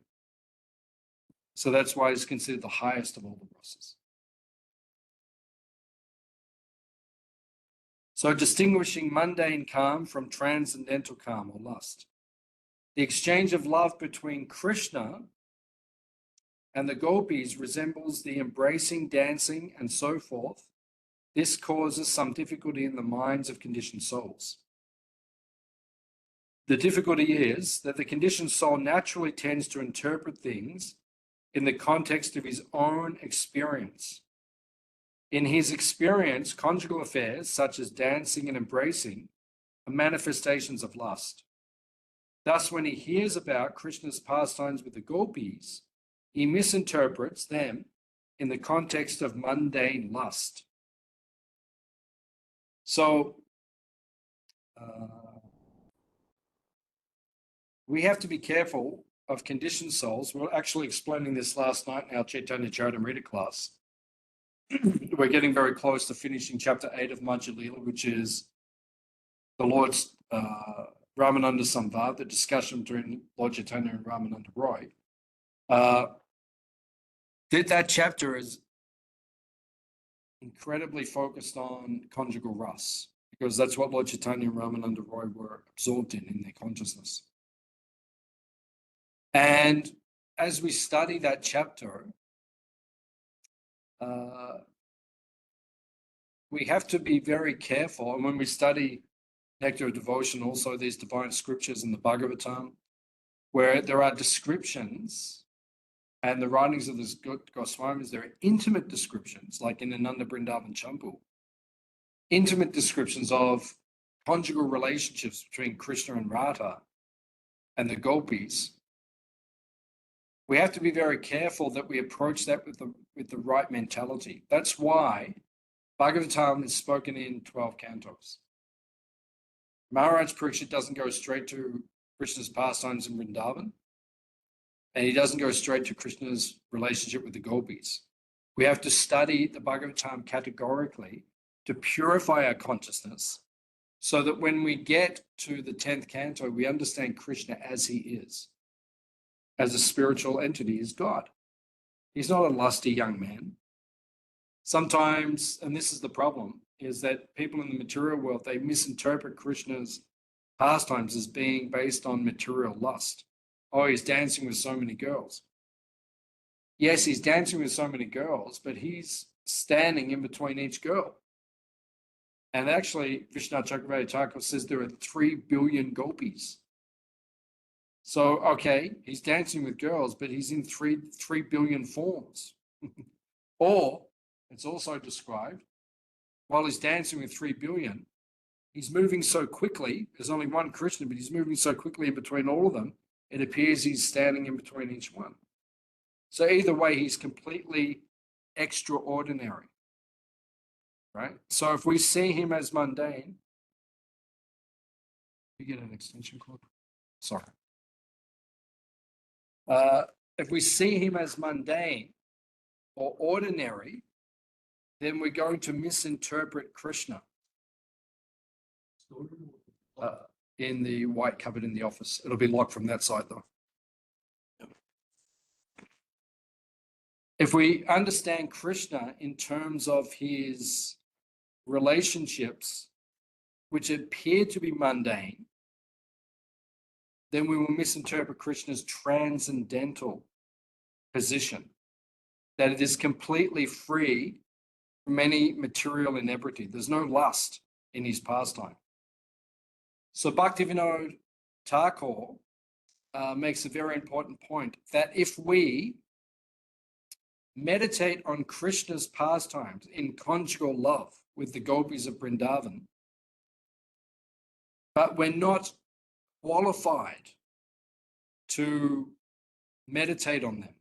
So that's why it's considered the highest of all the rasas. So distinguishing mundane calm from transcendental calm or lust. The exchange of love between Krishna and the gopis resembles the embracing, dancing, and so forth. This causes some difficulty in the minds of conditioned souls. The difficulty is that the conditioned soul naturally tends to interpret things in the context of his own experience. In his experience, conjugal affairs, such as dancing and embracing, are manifestations of lust. Thus, when he hears about Krishna's pastimes with the gopis, he misinterprets them in the context of mundane lust. So, we have to be careful of conditioned souls. We were actually explaining this last night in our Chaitanya Charitamrita class. We're getting very close to finishing chapter 8 of Madhya Lila, which is the Lord's Ramananda Samvad, the discussion between Lord Chaitanya and Ramananda Roy. That chapter is incredibly focused on conjugal ras, because that's what Lord Chaitanya and Ramananda Roy were absorbed in their consciousness. And as we study that chapter, we have to be very careful. And when we study Nectar of Devotion, also these divine scriptures in the Bhagavatam, where there are descriptions, and the writings of the Goswamis, there are intimate descriptions, like in Ananda Vrindavan Champu, intimate descriptions of conjugal relationships between Krishna and Radha and the gopis. We have to be very careful that we approach that with the right mentality. That's why Bhagavatam is spoken in 12 cantos. Maharaj Parikshit doesn't go straight to Krishna's pastimes in Vrindavan, and he doesn't go straight to Krishna's relationship with the gopis. We have to study the Bhagavatam categorically to purify our consciousness, so that when we get to the 10th canto, we understand Krishna as he is, as a spiritual entity, as God. He's not a lusty young man. Sometimes, and this is the problem, is that people in the material world, they misinterpret Krishna's pastimes as being based on material lust. Oh, he's dancing with so many girls. Yes, he's dancing with so many girls, but he's standing in between each girl. And actually, Vishnu Chakravarti Thakur says there are 3 billion gopis. So, okay, he's dancing with girls, but he's in 3 billion forms. Or, it's also described, while he's dancing with 3 billion, he's moving so quickly, there's only one Krishna, but he's moving so quickly in between all of them, it appears he's standing in between each one. So either way, he's completely extraordinary, right? So if we see him as mundane, you get an extension cord? Sorry. If we see him as mundane or ordinary, then we're going to misinterpret Krishna. In the white cupboard in the office. It'll be locked from that side though. If we understand Krishna in terms of his relationships, which appear to be mundane, then we will misinterpret Krishna's transcendental position, that it is completely free from any material inebriety. There's no lust in his pastime. So Bhaktivinoda Thakur makes a very important point, that if we meditate on Krishna's pastimes in conjugal love with the gopis of Vrindavan, but we're not qualified to meditate on them,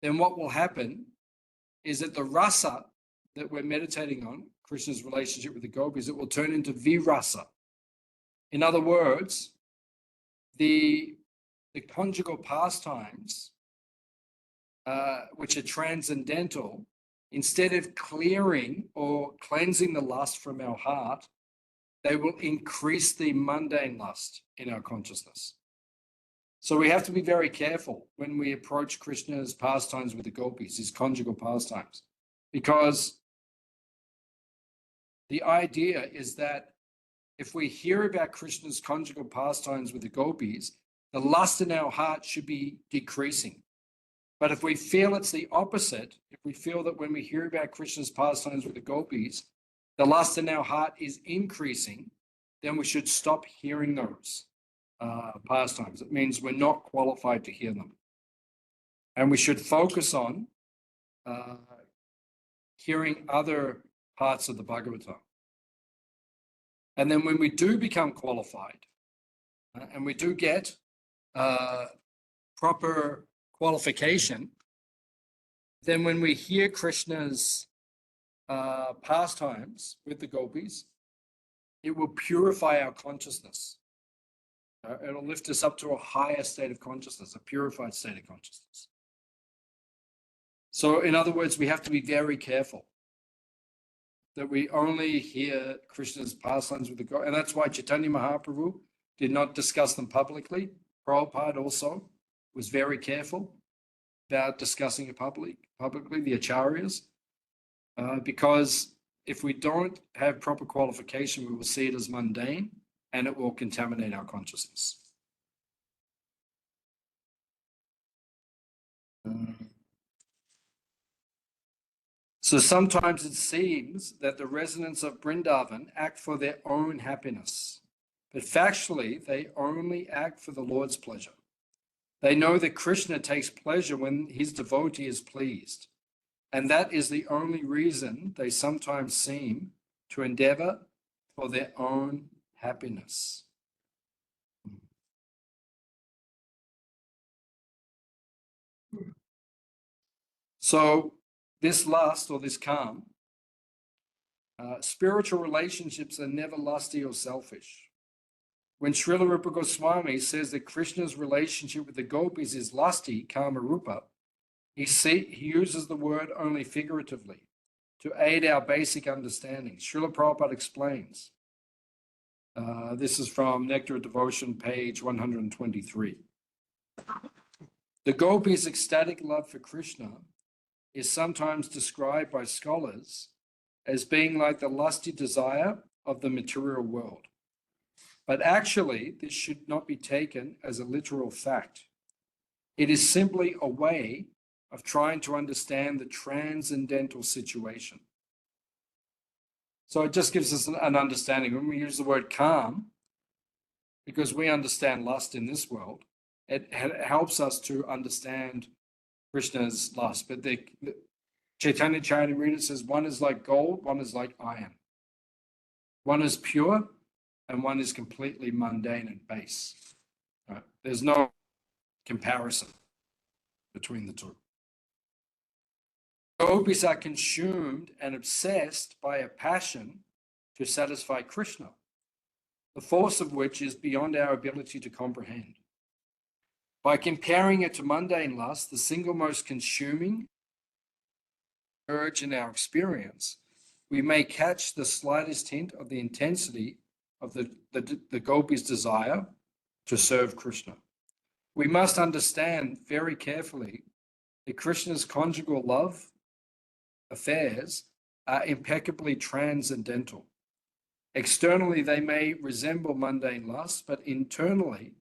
then what will happen is that the rasa that we're meditating on, Krishna's relationship with the gopis, it will turn into virasa. In other words, the conjugal pastimes, which are transcendental, instead of clearing or cleansing the lust from our heart, they will increase the mundane lust in our consciousness. So we have to be very careful when we approach Krishna's pastimes with the gopis, his conjugal pastimes, because the idea is that if we hear about Krishna's conjugal pastimes with the gopis, the lust in our heart should be decreasing. But if we feel it's the opposite, if we feel that when we hear about Krishna's pastimes with the gopis, the lust in our heart is increasing, then we should stop hearing those pastimes. It means we're not qualified to hear them. And we should focus on hearing other parts of the Bhagavatam. And then when we do become qualified, and we do get proper qualification, then when we hear Krishna's pastimes with the gopis, it will purify our consciousness. It'll lift us up to a higher state of consciousness, a purified state of consciousness. So in other words, we have to be very careful that we only hear Krishna's pastimes with the gopis. And that's why Chaitanya Mahaprabhu did not discuss them publicly. Prabhupada also was very careful about discussing it publicly, the acharyas, because if we don't have proper qualification, we will see it as mundane and it will contaminate our consciousness. So sometimes it seems that the residents of Vrindavan act for their own happiness, but factually, they only act for the Lord's pleasure. They know that Krishna takes pleasure when his devotee is pleased, and that is the only reason they sometimes seem to endeavor for their own happiness. So this lust or this calm, spiritual relationships are never lusty or selfish. When Srila Rupa Goswami says that Krishna's relationship with the gopis is lusty, kama rupa, he uses the word only figuratively to aid our basic understanding. Srila Prabhupada explains. This is from Nectar of Devotion, page 123. The gopis' ecstatic love for Krishna is sometimes described by scholars as being like the lusty desire of the material world. But actually, this should not be taken as a literal fact. It is simply a way of trying to understand the transcendental situation. So it just gives us an understanding. When we use the word calm, because we understand lust in this world, it helps us to understand Krishna's lust. But the Chaitanya Charitamrita says one is like gold, one is like iron. One is pure, and one is completely mundane and base. Right? There's no comparison between the two. Gopis are consumed and obsessed by a passion to satisfy Krishna, the force of which is beyond our ability to comprehend. By comparing it to mundane lust, the single most consuming urge in our experience, we may catch the slightest hint of the intensity of the gopis' desire to serve Krishna. We must understand very carefully that Krishna's conjugal love affairs are impeccably transcendental. Externally, they may resemble mundane lust, but internally,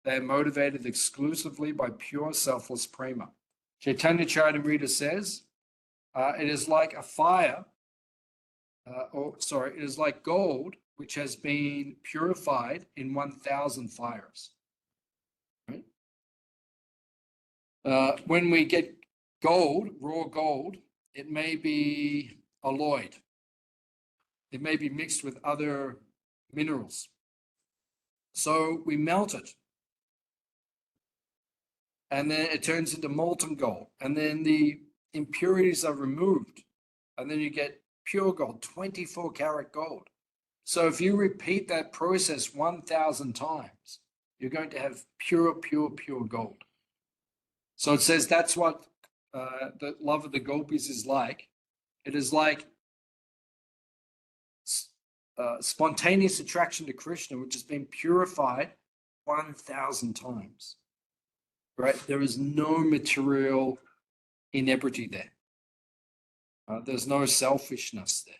they are motivated exclusively by pure selfless prema. Chaitanya Charitamrita says, it is like a fire, it is like gold which has been purified in 1,000 fires. Right? When we get gold, raw gold, it may be alloyed. It may be mixed with other minerals. So we melt it. and then it turns into molten gold, and then the impurities are removed, and then you get pure gold, 24 karat gold. So if you repeat that process 1,000 times, you're going to have pure, pure, pure gold. So it says that's what the love of the gopis is like. It is like spontaneous attraction to Krishna, which has been purified 1,000 times. Right? There is no material inebriety there. There's no selfishness there.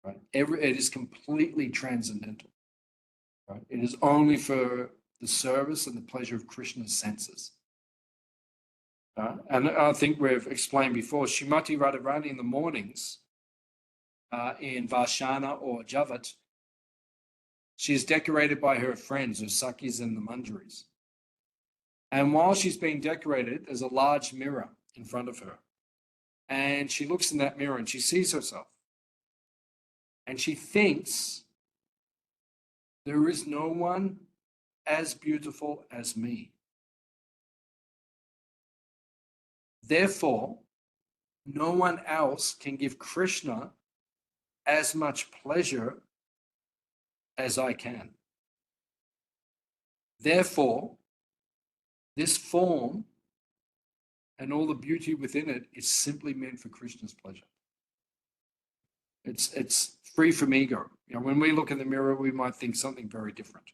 Right? It is completely transcendental. Right? It is only for the service and the pleasure of Krishna's senses. And I think we've explained before, Srimati Radharani in the mornings in Varshana or Javat, she is decorated by her friends, her Sakis and the Manjaris. And while she's being decorated, there's a large mirror in front of her. And she looks in that mirror and she sees herself. And she thinks, there is no one as beautiful as me. Therefore, no one else can give Krishna as much pleasure as I can. Therefore, this form and all the beauty within it is simply meant for Krishna's pleasure. It's free from ego. You know, when we look in the mirror, we might think something very different.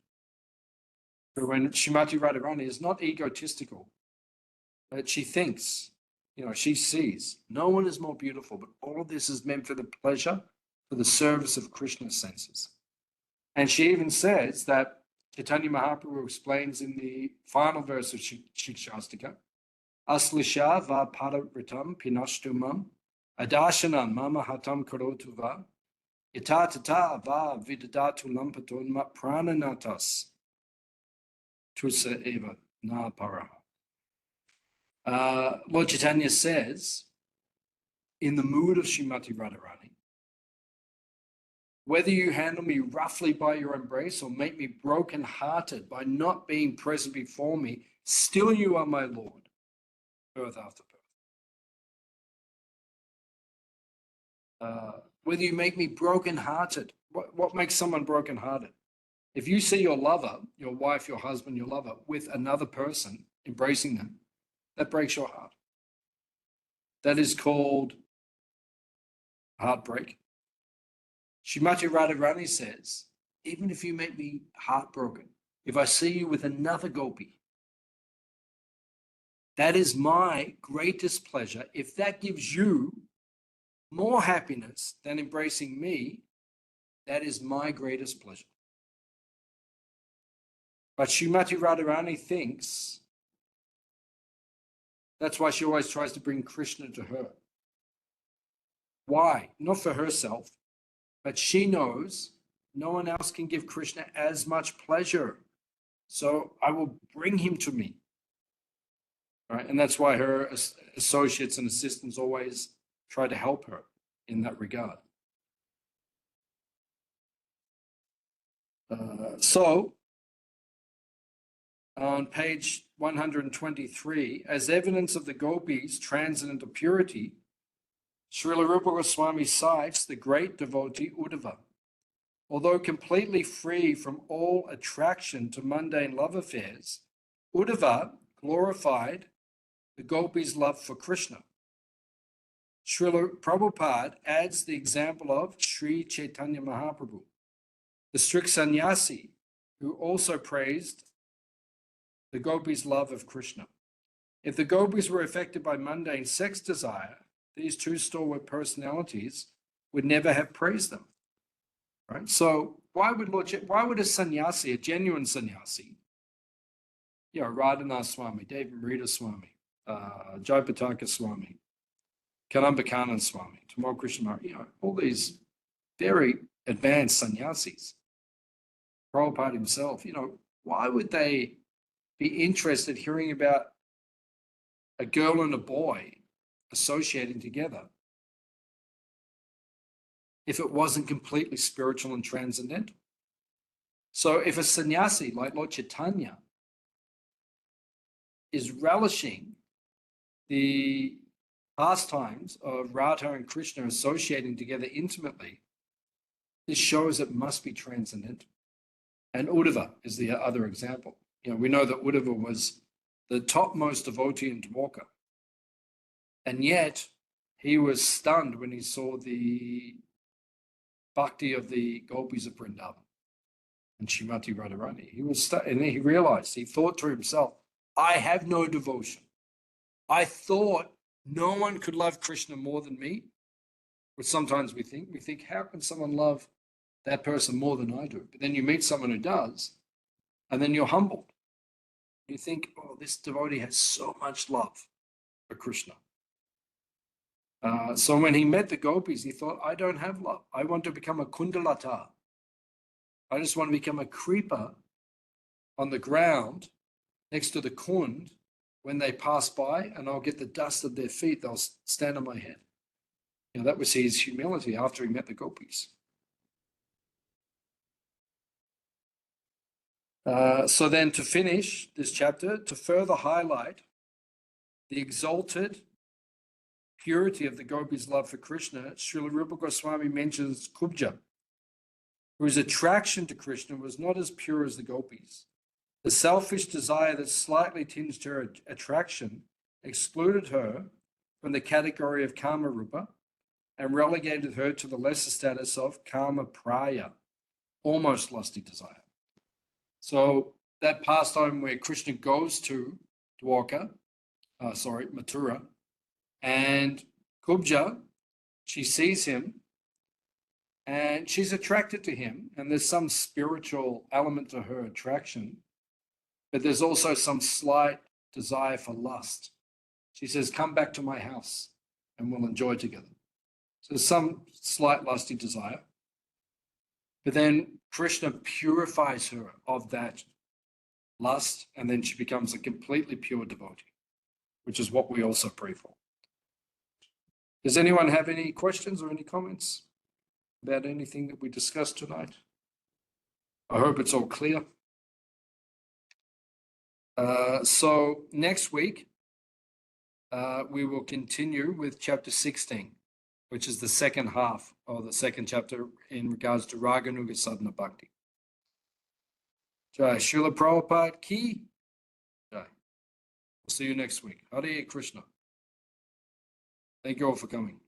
But when Srimati Radharani is not egotistical, but she thinks, you know, she sees, no one is more beautiful, but all of this is meant for the pleasure, for the service of Krishna's senses. And she even says that Chaitanya Mahaprabhu explains in the final verse of Shikshastika, Aslisha va padavritam pinashtumam adashanam mama hatam karotu va itatata va vidadatu lampaton ma prananatas tusa eva na paraha. Lord Chaitanya says, in the mood of Srimati Radharani, whether you handle me roughly by your embrace or make me broken-hearted by not being present before me, still you are my Lord, birth after birth. Whether you make me broken-hearted, what makes someone broken-hearted? If you see your lover, your wife, your husband, your lover, with another person, embracing them, that breaks your heart. That is called heartbreak. Srimati Radharani says, even if you make me heartbroken, if I see you with another gopi, that is my greatest pleasure. If that gives you more happiness than embracing me, that is my greatest pleasure. But Srimati Radharani thinks, that's why she always tries to bring Krishna to her. Why? Not for herself, but she knows no one else can give Krishna as much pleasure. So I will bring him to me. Right? And that's why her associates and assistants always try to help her in that regard. So on page 123, as evidence of the gopis' transcendental purity, Srila Rupa Goswami cites the great devotee Uddhava. Although completely free from all attraction to mundane love affairs, Uddhava glorified the gopis' love for Krishna. Srila Prabhupada adds the example of Sri Chaitanya Mahaprabhu, the strict sannyasi, who also praised the gopis' love of Krishna. If the gopis were affected by mundane sex desire, these two stalwart personalities would never have praised them. Right? So why would a sannyasi, a genuine sannyasi, you know, Radhanath Swami, Devamarita Swami, Jayapataka Swami, Kadambakanan Swami, Tamal Krishna Maharaj, you know, all these very advanced sannyasis, Prabhupada himself, you know, why would they be interested hearing about a girl and a boy associating together if it wasn't completely spiritual and transcendental? So if a sannyasi like Lord Chaitanya is relishing the pastimes of Radha and Krishna associating together intimately, this shows it must be transcendental. And Uddhava is the other example. We know that Uddhava was the topmost devotee in Dwarka. And yet, he was stunned when he saw the bhakti of the gopis of Vrindavan and Srimati Radharani. He was and he realized, he thought to himself, I have no devotion. I thought no one could love Krishna more than me. But sometimes we think, how can someone love that person more than I do? But then you meet someone who does, and then you're humbled. You think, oh, this devotee has so much love for Krishna. So when he met the gopis, he thought, I don't have love. I want to become a kundalata. I just want to become a creeper on the ground next to the kund when they pass by, and I'll get the dust of their feet. They'll stand on my head. That was his humility after he met the gopis. So then to finish this chapter, to further highlight the exalted purity of the gopis' love for Krishna, Srila Rupa Goswami mentions Kubja, whose attraction to Krishna was not as pure as the gopis. The selfish desire that slightly tinged her attraction excluded her from the category of Kama Rupa and relegated her to the lesser status of Kama Praya, almost lusty desire. So that pastime where Krishna goes to Mathura, and Kubja, she sees him and she's attracted to him, and there's some spiritual element to her attraction, but there's also some slight desire for lust. She says, come back to my house and we'll enjoy together. So some slight lusty desire. But then Krishna purifies her of that lust, and then she becomes a completely pure devotee, which is what we also pray for. Does anyone have any questions or any comments about anything that we discussed tonight? I hope it's all clear. So next week, we will continue with chapter 16, which is the second half of the second chapter in regards to Raganuga Sadhana Bhakti. Jai Srila Prabhupada Ki Jai. We'll see you next week. Hare Krishna. Thank you all for coming.